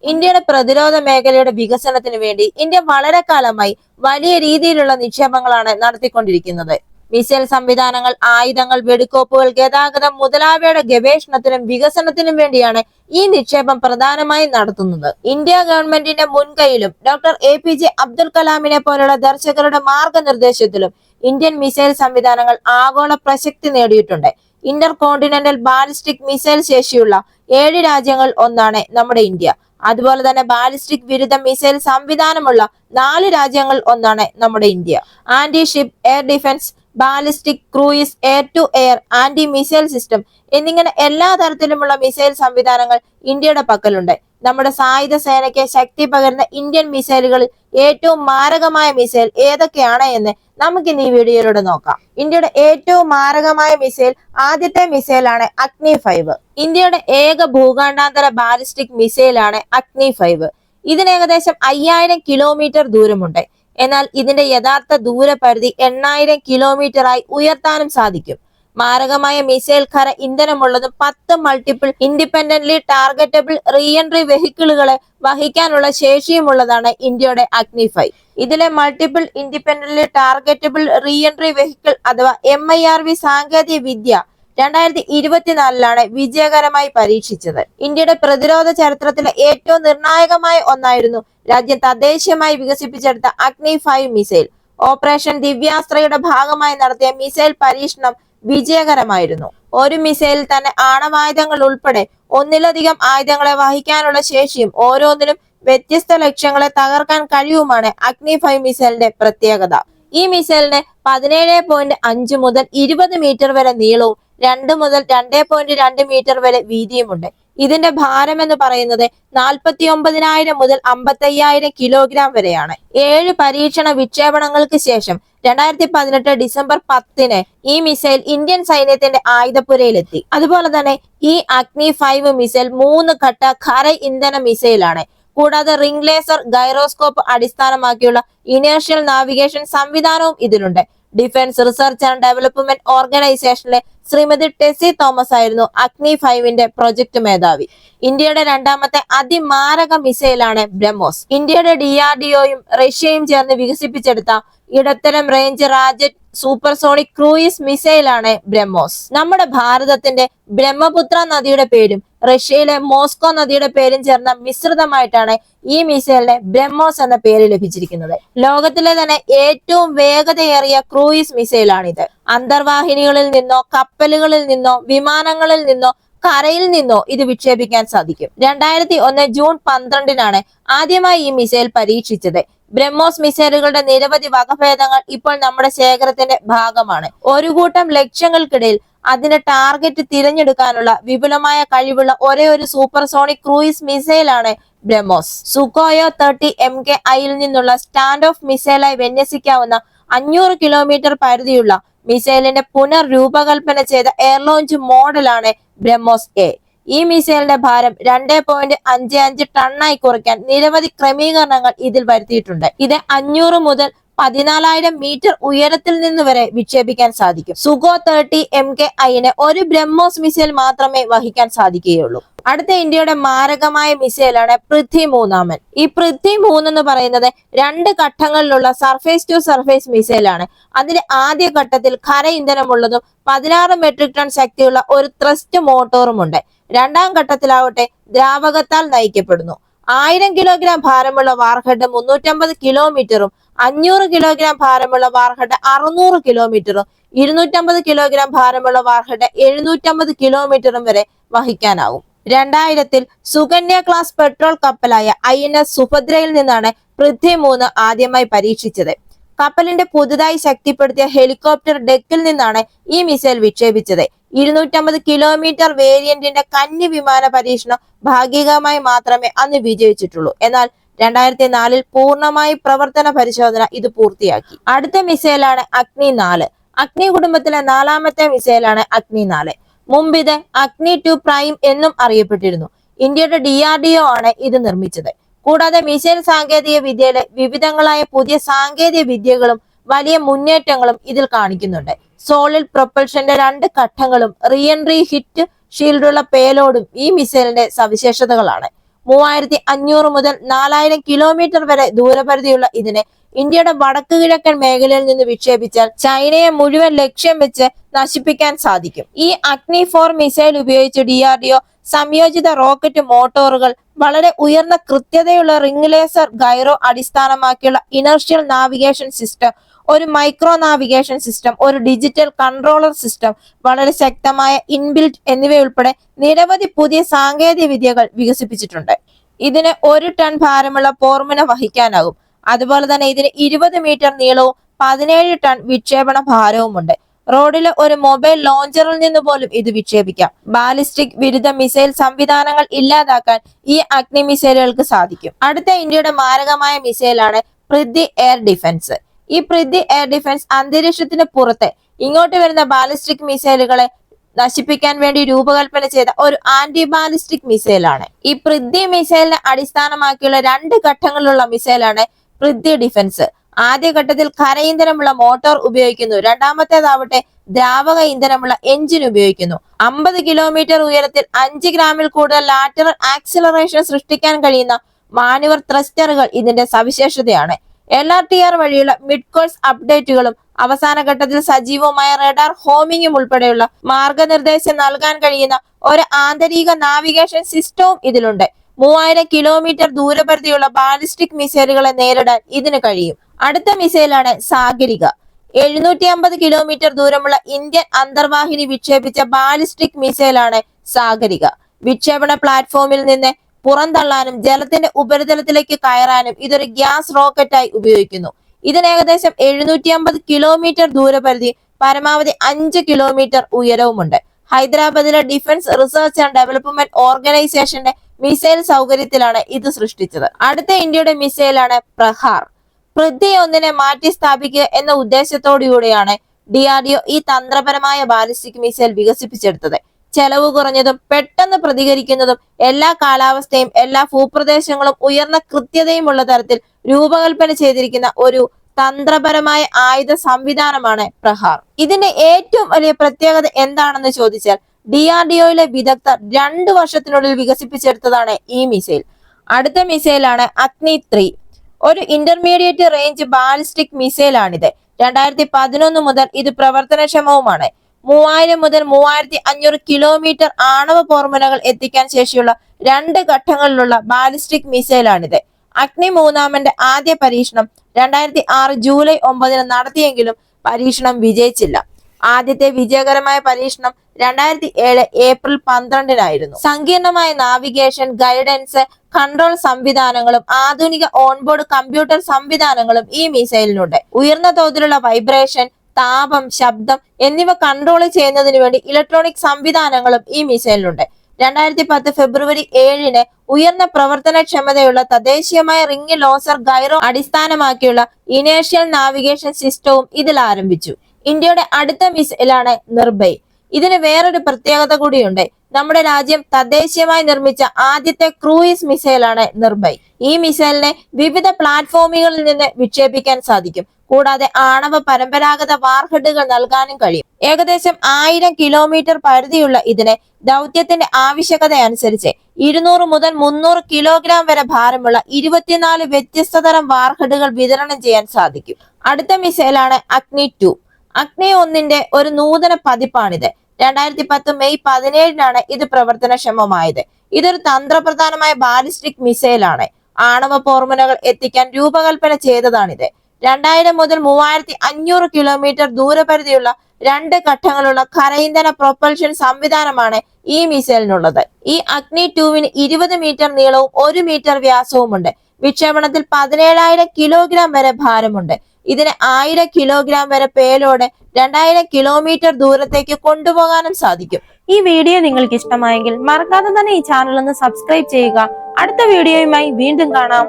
ഇന്ത്യയുടെ പ്രതിരോധ മേഖലയുടെ വികസനത്തിന് വേണ്ടി ഇന്ത്യ വളരെ കാലമായി വലിയ രീതിയിലുള്ള നിക്ഷേപങ്ങളാണ് നടത്തിക്കൊണ്ടിരിക്കുന്നത്. മിസൈൽ സംവിധാനങ്ങൾ, ആയുധങ്ങൾ, വെടിക്കോപ്പുകൾ, ഗതാഗതം മുതലായവയുടെ ഗവേഷണത്തിനും വികസനത്തിനും വേണ്ടിയാണ് ഈ നിക്ഷേപം പ്രധാനമായും നടത്തുന്നത്. ഇന്ത്യ ഗവൺമെന്റിന്റെ മുൻകൈയിലും ഡോക്ടർ APJ അബ്ദുൽ കലാമിനെ പോലുള്ള ദർശകരുടെ മാർഗനിർദ്ദേശത്തിലും ഇന്ത്യൻ മിസൈൽ സംവിധാനങ്ങൾ ആഗോള പ്രശസ്തി നേടിയിട്ടുണ്ട്. ഇന്റർ കോണ്ടിനെന്റൽ ബാലിസ്റ്റിക് മിസൈൽ ശേഷിയുള്ള 7 രാജ്യങ്ങൾ ഒന്നാണ് നമ്മുടെ ഇന്ത്യ. അതുപോലെ തന്നെ ബാലിസ്റ്റിക് വിരുദ്ധ മിസൈൽ സംവിധാനമുള്ള 4 രാജ്യങ്ങൾ ഒന്നാണ് നമ്മുടെ India. Anti ship air defence, ballistic, cruise, air to air, anti missile system എന്നിങ്ങനെ എല്ലാ തരത്തിലുമുള്ള മിസൈൽ സംവിധാനങ്ങൾ ഇന്ത്യയുടെ പക്കലുണ്ട്. നമ്മുടെ സായുധ സേനയ്ക്ക് ശക്തി പകരുന്ന ഇന്ത്യൻ മിസൈലുകളിൽ ഏറ്റവും മാരകമായ മിസൈൽ ഏതൊക്കെയാണ് എന്ന് നമുക്കിന്ന് ഈ വീഡിയോയിലൂടെ നോക്കാം. ഇന്ത്യയുടെ ഏറ്റവും മാരകമായ മിസൈൽ, ആദ്യത്തെ മിസൈലാണ് അഗ്നി 5. ഇന്ത്യയുടെ ഏക ഭൂഖണ്ഡാന്തര ബാലിസ്റ്റിക് മിസൈലാണ് അഗ്നി 5. ഇതിന് ഏകദേശം 5000 കിലോമീറ്റർ ദൂരമുണ്ട്. എന്നാൽ ഇതിന്റെ യഥാർത്ഥ ദൂരപരിധി 8000 കിലോമീറ്ററായി ഉയർത്താനും സാധിക്കും. മാരകമായ മിസൈൽ ഖര ഇന്ധനമുള്ളതും 10 മൾട്ടിപ്പിൾ ഇൻഡിപെൻഡന്റ്ലി ടാർഗറ്റബിൾ റീഎൻട്രി വെഹിക്കിളുകളെ വഹിക്കാനുള്ള ശേഷിയുമുള്ളതാണ് ഇന്ത്യയുടെ അഗ്നി 5. ഇതിലെ multiple independently targetable reentry vehicle അഥവാ MIRV സാങ്കേതിക വിദ്യ 2024 വിജയകരമായി പരീക്ഷിച്ചത്. ഇന്ത്യയുടെ പ്രതിരോധ ചരിത്രത്തിലെ ഏറ്റവും നിർണായകമായ ഒന്നായിരുന്നു രാജ്യം തദ്ദേശീയമായി വികസിപ്പിച്ചെടുത്ത അഗ്നി 5 മിസൈൽ. ഓപ്പറേഷൻ ദിവ്യാസ്ത്രയുടെ ഭാഗമായി നടത്തിയ മിസൈൽ പരീക്ഷണം വിജയകരമായിരുന്നു. ഒരു മിസൈലിൽ തന്നെ ആണവായുധങ്ങൾ ഉൾപ്പെടെ ഒന്നിലധികം ആയുധങ്ങളെ വഹിക്കാനുള്ള ശേഷിയും ഓരോന്നിനും വ്യത്യസ്ത ലക്ഷ്യങ്ങളെ തകർക്കാൻ കഴിയുമാണ് അഗ്നി 5 മിസൈലിന്റെ പ്രത്യേകത. ഈ മിസൈലിന് 17.5 മുതൽ 20 മീറ്റർ വരെ നീളവും 2 മുതൽ 2.2 മീറ്റർ വരെ വീതിയുമുണ്ട്. ഇതിന്റെ ഭാരം എന്ന് പറയുന്നത് 49,000 മുതൽ 55,000 കിലോഗ്രാം വരെയാണ്. 7 പരീക്ഷണ വിക്ഷേപണങ്ങൾക്ക് ശേഷം 2018 ഡിസംബർ 10 ഈ മിസൈൽ ഇന്ത്യൻ സൈന്യത്തിന്റെ ആയുധപ്പുരയിലെത്തി. അതുപോലെ തന്നെ ഈ അഗ്നി 5 മിസൈൽ 3 ഘട്ട ഖര ഇന്ധന മിസൈലാണ്. കൂടാതെ റിംഗ് ലേസർ ഗൈറോസ്കോപ്പ് അടിസ്ഥാനമാക്കിയുള്ള ഇനേർഷ്യൽ നാവിഗേഷൻ സംവിധാനവും ഇതിലുണ്ട്. ഡിഫൻസ് റിസർച്ച് ആൻഡ് ഡെവലപ്മെന്റ് ഓർഗനൈസേഷനിലെ ശ്രീമതി ടെസി തോമസ് ആയിരുന്നു അഗ്നി 5ന്റെ പ്രൊജക്ട് മേധാവി. ഇന്ത്യയുടെ രണ്ടാമത്തെ അതിമാരക മിസൈലാണ് ബ്രഹ്മോസ്. ഇന്ത്യയുടെ DRDOയും റഷ്യയും ചേർന്ന് വികസിപ്പിച്ചെടുത്ത ഇടത്തരം റേഞ്ച് റാജറ്റ് സൂപ്പർസോണിക് ക്രൂയിസ് മിസൈലാണ് ബ്രഹ്മോസ്. നമ്മുടെ ഭാരതത്തിന്റെ ബ്രഹ്മപുത്ര നദിയുടെ പേരും റഷ്യയിലെ മോസ്കോ നദിയുടെ പേരും ചേർന്ന മിശ്രിതമായിട്ടാണ് ഈ മിസൈലിന് ബ്രഹ്മോസ് എന്ന പേര് ലഭിച്ചിരിക്കുന്നത്. ലോകത്തിലെ തന്നെ ഏറ്റവും വേഗതയേറിയ ക്രൂയിസ് മിസൈലാണിത്. അന്തർവാഹിനികളിൽ നിന്നോ കപ്പലുകളിൽ നിന്നോ വിമാനങ്ങളിൽ നിന്നോ കരയിൽ നിന്നോ ഇത് വിക്ഷേപിക്കാൻ സാധിക്കും. 2001 ജൂൺ 12 ആദ്യമായി ഈ മിസൈൽ പരീക്ഷിച്ചത്. ബ്രഹ്മോസ് മിസൈലുകളുടെ നിരവധി വകഭേദങ്ങൾ ഇപ്പോൾ നമ്മുടെ ശേഖരത്തിന്റെ ഭാഗമാണ്. ഒരു കൂട്ടം ലക്ഷ്യങ്ങൾക്കിടയിൽ അതിന്റെ ടാർഗറ്റ് തിരഞ്ഞെടുക്കാനുള്ള വിപുലമായ കഴിവുള്ള ഒരേ ഒരു സൂപ്പർസോണിക് ക്രൂയിസ് മിസൈലാണ് ബ്രഹ്മോസ്. സുഖോയോ 30 MKIയിൽ നിന്നുള്ള സ്റ്റാൻഡ് ഓഫ് മിസൈലായി വിന്യസിക്കാവുന്ന 500 കിലോമീറ്റർ പരിധിയുള്ള മിസൈലിന്റെ പുനർരൂപകൽപ്പന ചെയ്ത എയർ ലോഞ്ച് മോഡലാണ് ബ്രഹ്മോസ് A. ഈ മിസൈലിന്റെ ഭാരം 2.55 ടണ്ണായി കുറയ്ക്കാൻ നിരവധി ക്രമീകരണങ്ങൾ ഇതിൽ വരുത്തിയിട്ടുണ്ട്. ഇത് 500 മുതൽ 14,000 മീറ്റർ ഉയരത്തിൽ നിന്ന് വരെ വിക്ഷേപിക്കാൻ സാധിക്കും. സുഖോ 30 MKIന് ഒരു ബ്രഹ്മോസ് മിസൈൽ മാത്രമേ വഹിക്കാൻ സാധിക്കുകയുള്ളൂ. അടുത്ത ഇന്ത്യയുടെ മാരകമായ മിസൈലാണ് പൃഥ്വി 3. ഈ പൃഥ്വി 3 എന്ന് പറയുന്നത് 2 ഘട്ടങ്ങളിലുള്ള സർഫേസ് ടു സർഫേസ് മിസൈലാണ്. അതിന്റെ ആദ്യ ഘട്ടത്തിൽ ഖര ഇന്ധനമുള്ളതും 16 മെട്രിക് ടൺ ശക്തിയുള്ള ഒരു ത്രസ്റ്റ് മോട്ടോറും ഉണ്ട്. രണ്ടാം ഘട്ടത്തിലാവട്ടെ ദ്രാവകത്താൽ നയിക്കപ്പെടുന്നു. 1000 കിലോഗ്രാം ഭാരമുള്ള വാർഹെഡ് 350 കിലോമീറ്ററും 500 കിലോഗ്രാം ഭാരമുള്ള വാർഹെഡ് 600 കിലോമീറ്ററും 250 കിലോഗ്രാം ഭാരമുള്ള വാർഹെഡ് 750 കിലോമീറ്ററും വരെ വഹിക്കാനാവും. 2000 സുകന്യ ക്ലാസ് പെട്രോൾ കപ്പലായ INS സുഭദ്രയിൽ നിന്നാണ് പൃഥ്വി 3 ആദ്യമായി പരീക്ഷിച്ചത്. കപ്പലിന്റെ പുതുതായി ശക്തിപ്പെടുത്തിയ ഹെലികോപ്റ്റർ ഡെക്കിൽ നിന്നാണ് ഈ മിസൈൽ വിക്ഷേപിച്ചത്. 250 കിലോമീറ്റർ വേരിയന്റിന്റെ കന്നി വിമാന പരീക്ഷണം ഭാഗികമായി മാത്രമേ അന്ന് വിജയിച്ചിട്ടുള്ളൂ. എന്നാൽ 2004 പൂർണ്ണമായി പ്രവർത്തന പരിശോധന ഇത് പൂർത്തിയാക്കി. അടുത്ത മിസൈലാണ് അഗ്നി 4. അഗ്നി കുടുംബത്തിലെ 4ാമത്തെ മിസൈലാണ് അഗ്നി 4. മുമ്പ് ഇത് അഗ്നി 2 പ്രൈം എന്നും അറിയപ്പെട്ടിരുന്നു. ഇന്ത്യയുടെ DRDO ആണ് ഇത് നിർമ്മിച്ചത്. കൂടാതെ മിസൈൽ സാങ്കേതിക വിദ്യയിലെ വിവിധങ്ങളായ പുതിയ സാങ്കേതിക വിദ്യകളും വലിയ മുന്നേറ്റങ്ങളും ഇതിൽ കാണിക്കുന്നുണ്ട്. സോളിഡ് പ്രൊപ്പൽഷന്റെ 2 ഘട്ടങ്ങളും റീഎൻട്രി ഹിറ്റ് ഷീൽഡുള്ള പേലോഡും ഈ മിസൈലിന്റെ സവിശേഷതകളാണ്. 3500 മുതൽ 4000 കിലോമീറ്റർ വരെ ദൂരപരിധിയുള്ള ഇതിനെ ഇന്ത്യയുടെ വടക്ക് കിഴക്കൻ മേഖലയിൽ നിന്ന് വിക്ഷേപിച്ചാൽ ചൈനയെ മുഴുവൻ ലക്ഷ്യം വെച്ച് നശിപ്പിക്കാൻ സാധിക്കും. ഈ അഗ്നി 4 മിസൈൽ ഉപയോഗിച്ച് DRDO സംയോജിത റോക്കറ്റ് മോട്ടോറുകൾ, വളരെ ഉയർന്ന കൃത്യതയുള്ള റിംഗ് ലേസർ ഗൈറോ അടിസ്ഥാനമാക്കിയുള്ള ഇനർഷ്യൽ നാവിഗേഷൻ സിസ്റ്റം, ഒരു മൈക്രോ നാവിഗേഷൻ സിസ്റ്റം, ഒരു ഡിജിറ്റൽ കൺട്രോളർ സിസ്റ്റം, വളരെ ശക്തമായ ഇൻബിൽറ്റ് എന്നിവയുൾപ്പെടെ നിരവധി പുതിയ സാങ്കേതിക വിദ്യകൾ വികസിപ്പിച്ചിട്ടുണ്ട്. ഇതിന് 1 ടൺ ഭാരമുള്ള പോർമുന വഹിക്കാനാകും. അതുപോലെ തന്നെ ഇതിന് 20 മീറ്റർ നീളവും 17 ടൺ വിക്ഷേപണ ഭാരവുമുണ്ട്. റോഡിലെ ഒരു മൊബൈൽ ലോഞ്ചറിൽ നിന്ന് പോലും ഇത് വിക്ഷേപിക്കാം. ബാലിസ്റ്റിക് വിരുദ്ധ മിസൈൽ സംവിധാനങ്ങൾ ഇല്ലാതാക്കാൻ ഈ അഗ്നി മിസൈലുകൾക്ക് സാധിക്കും. അടുത്ത ഇന്ത്യയുടെ മാരകമായ മിസൈലാണ് പൃഥ്വി എയർ ഡിഫൻസ്. ഈ പൃഥ്വി എയർ ഡിഫൻസ് അന്തരീക്ഷത്തിന് പുറത്ത് ഇങ്ങോട്ട് വരുന്ന ബാലിസ്റ്റിക് മിസൈലുകളെ നശിപ്പിക്കാൻ വേണ്ടി രൂപകൽപ്പന ചെയ്ത ഒരു ആന്റി ബാലിസ്റ്റിക് മിസൈലാണ്. ഈ പൃഥ്വി മിസൈലിനെ അടിസ്ഥാനമാക്കിയുള്ള 2 ഘട്ടങ്ങളിലുള്ള മിസൈലാണ് പൃഥ്വി ഡിഫൻസ്. ആദ്യഘട്ടത്തിൽ കര ഇന്ധനമുള്ള മോട്ടോർ ഉപയോഗിക്കുന്നു. രണ്ടാമത്തേതാവട്ടെ ദ്രാവക ഇന്ധനമുള്ള എഞ്ചിൻ ഉപയോഗിക്കുന്നു. 50 കിലോമീറ്റർ ഉയരത്തിൽ 5 ഗ്രാമിൽ കൂടുതൽ ലാറ്ററൽ ആക്സിലറേഷൻ സൃഷ്ടിക്കാൻ കഴിയുന്ന മാനുവർ ത്രസ്റ്ററുകൾ ഇതിന്റെ സവിശേഷതയാണ്. LRTR വഴിയുള്ള മിഡ് കോഴ്സ് അപ്ഡേറ്റുകളും അവസാന ഘട്ടത്തിൽ സജീവമായ റഡാർ ഹോമിങ്ങും ഉൾപ്പെടെയുള്ള മാർഗനിർദ്ദേശം നൽകാൻ കഴിയുന്ന ഒരു ആന്തരിക നാവിഗേഷൻ സിസ്റ്റവും ഇതിലുണ്ട്. 3000 കിലോമീറ്റർ ദൂരപരിധിയുള്ള ബാലിസ്റ്റിക് മിസൈലുകളെ നേരിടാൻ ഇതിന് കഴിയും. അടുത്ത മിസൈലാണ് സാഗരിക. 750 കിലോമീറ്റർ ദൂരമുള്ള ഇന്ത്യൻ അന്തർവാഹിനി വിക്ഷേപിച്ച ബാലിസ്റ്റിക് മിസൈലാണ് സാഗരിക. വിക്ഷേപണ പ്ലാറ്റ്ഫോമിൽ നിന്ന് പുറന്തള്ളാനും ജലത്തിന്റെ ഉപരിതലത്തിലേക്ക് കയറാനും ഇതൊരു ഗ്യാസ് റോക്കറ്റായി ഉപയോഗിക്കുന്നു. ഇതിന് ഏകദേശം 750 കിലോമീറ്റർ ദൂരപരിധി, പരമാവധി 5 കിലോമീറ്റർ ഉയരവുമുണ്ട്. ഹൈദരാബാദിലെ ഡിഫൻസ് റിസർച്ച് ആൻഡ് ഡെവലപ്മെന്റ് ഓർഗനൈസേഷന്റെ മിസൈൽ സൗകര്യത്തിലാണ് ഇത് സൃഷ്ടിച്ചത്. അടുത്ത ഇന്ത്യയുടെ മിസൈലാണ് പ്രഹാർ. പൃഥ്വി 1 മാറ്റി സ്ഥാപിക്കുക എന്ന ഉദ്ദേശത്തോടുകൂടിയാണ് DRDO ഈ തന്ത്രപരമായ ബാലിസ്റ്റിക് മിസൈൽ വികസിപ്പിച്ചെടുത്തത്. ചെലവ് കുറഞ്ഞതും പെട്ടെന്ന് പ്രതികരിക്കുന്നതും എല്ലാ കാലാവസ്ഥയും എല്ലാ ഭൂപ്രദേശങ്ങളും ഉയർന്ന കൃത്യതയുമുള്ള തരത്തിൽ രൂപകൽപ്പന ചെയ്തിരിക്കുന്ന ഒരു തന്ത്രപരമായ ആയുധ സംവിധാനമാണ് പ്രഹാർ. ഇതിന്റെ ഏറ്റവും വലിയ പ്രത്യേകത എന്താണെന്ന് ചോദിച്ചാൽ DRDOയിലെ വിദഗ്ധർ 2 വർഷത്തിനുള്ളിൽ വികസിപ്പിച്ചെടുത്തതാണ് ഈ മിസൈൽ. അടുത്ത മിസൈലാണ് അഗ്നി 3. ഒരു ഇന്റർമീഡിയറ്റ് റേഞ്ച് ബാലിസ്റ്റിക് മിസൈലാണിത്. 2011 മുതൽ ഇത് പ്രവർത്തനക്ഷമവുമാണ്. 3000 മുതൽ 3500 കിലോമീറ്റർ ആണവ പോർമുനകൾ എത്തിക്കാൻ ശേഷിയുള്ള 2 ഘട്ടങ്ങളിലുള്ള ബാലിസ്റ്റിക് മിസൈലാണിത്. അഗ്നി 3 ആദ്യ പരീക്ഷണം 2006 ജൂലൈ 9 നടത്തിയെങ്കിലും പരീക്ഷണം വിജയിച്ചില്ല. ആദ്യത്തെ വിജയകരമായ പരീക്ഷണം 2007 ഏപ്രിൽ 12 സങ്കീർണമായ നാവിഗേഷൻ, ഗൈഡൻസ്, കൺട്രോൾ സംവിധാനങ്ങളും ആധുനിക ഓൺബോർഡ് കമ്പ്യൂട്ടർ സംവിധാനങ്ങളും ഈ മിസൈലിനുണ്ട്. ഉയർന്ന തോതിലുള്ള വൈബ്രേഷൻ, താപം, ശബ്ദം എന്നിവ കൺട്രോൾ ചെയ്യുന്നതിന് വേണ്ടി ഇലക്ട്രോണിക് സംവിധാനങ്ങളും ഈ മിസൈലിനുണ്ട്. 2010 ഫെബ്രുവരി 7 ഉയർന്ന പ്രവർത്തനക്ഷമതയുള്ള തദ്ദേശീയമായ റിംഗ് ലോസർ ഗൈറോ അടിസ്ഥാനമാക്കിയുള്ള ഇനേർഷ്യൽ നാവിഗേഷൻ സിസ്റ്റവും ഇതിൽ ആരംഭിച്ചു. ഇന്ത്യയുടെ അടുത്ത മിസൈലാണ് നിർഭയ്. ഇതിന് വേറൊരു പ്രത്യേകത കൂടിയുണ്ട്. നമ്മുടെ രാജ്യം തദ്ദേശീയമായി നിർമ്മിച്ച ആദ്യത്തെ ക്രൂയിസ് മിസൈലാണ് നിർഭയ്. ഈ മിസൈലിനെ വിവിധ പ്ലാറ്റ്ഫോമുകളിൽ നിന്ന് വിക്ഷേപിക്കാൻ സാധിക്കും. കൂടാതെ ആണവ പരമ്പരാഗത വാർഹെഡുകൾ നൽകാനും കഴിയും. ഏകദേശം 1000 കിലോമീറ്റർ പരിധിയുള്ള ഇതിനെ ദൗത്യത്തിന്റെ ആവശ്യകത അനുസരിച്ച് 200 മുതൽ 300 കിലോഗ്രാം വരെ ഭാരമുള്ള 24 വ്യത്യസ്ത തരം വാർഹെഡുകൾ വിതരണം ചെയ്യാൻ സാധിക്കും. അടുത്ത മിസൈലാണ് അഗ്നി 2. അഗ്നി 1 ഒരു നൂതന പതിപ്പാണിത്. 2010 മെയ് 17 ഇത് പ്രവർത്തനക്ഷമമായത്. ഇതൊരു തന്ത്രപ്രധാനമായ ബാലിസ്റ്റിക് മിസൈലാണ്. ആണവ പോർമുനകൾ എത്തിക്കാൻ രൂപകൽപ്പന ചെയ്തതാണിത്. 2000 മുതൽ 3500 കിലോമീറ്റർ ദൂരപരിധിയുള്ള 2 ഘട്ടങ്ങളുള്ള കര ഇന്ധന പ്രൊപ്പൽഷൻ സംവിധാനമാണ് ഈ മിസൈലിനുള്ളത്. ഈ അഗ്നി 2 20 മീറ്റർ നീളവും 1 മീറ്റർ വ്യാസവുമുണ്ട്. വിക്ഷേപണത്തിൽ 17,000 കിലോഗ്രാം വരെ ഭാരമുണ്ട്. ഇതിന് 1000 കിലോഗ്രാം വരെ പേലോഡ് 2000 കിലോമീറ്റർ ദൂരത്തേക്ക് കൊണ്ടുപോകാനും സാധിക്കും. ഈ വീഡിയോ നിങ്ങൾക്ക് ഇഷ്ടമായെങ്കിൽ മറക്കാതെ തന്നെ ഈ ചാനൽ ഒന്ന് സബ്സ്ക്രൈബ് ചെയ്യുക. അടുത്ത വീഡിയോയുമായി വീണ്ടും കാണാം.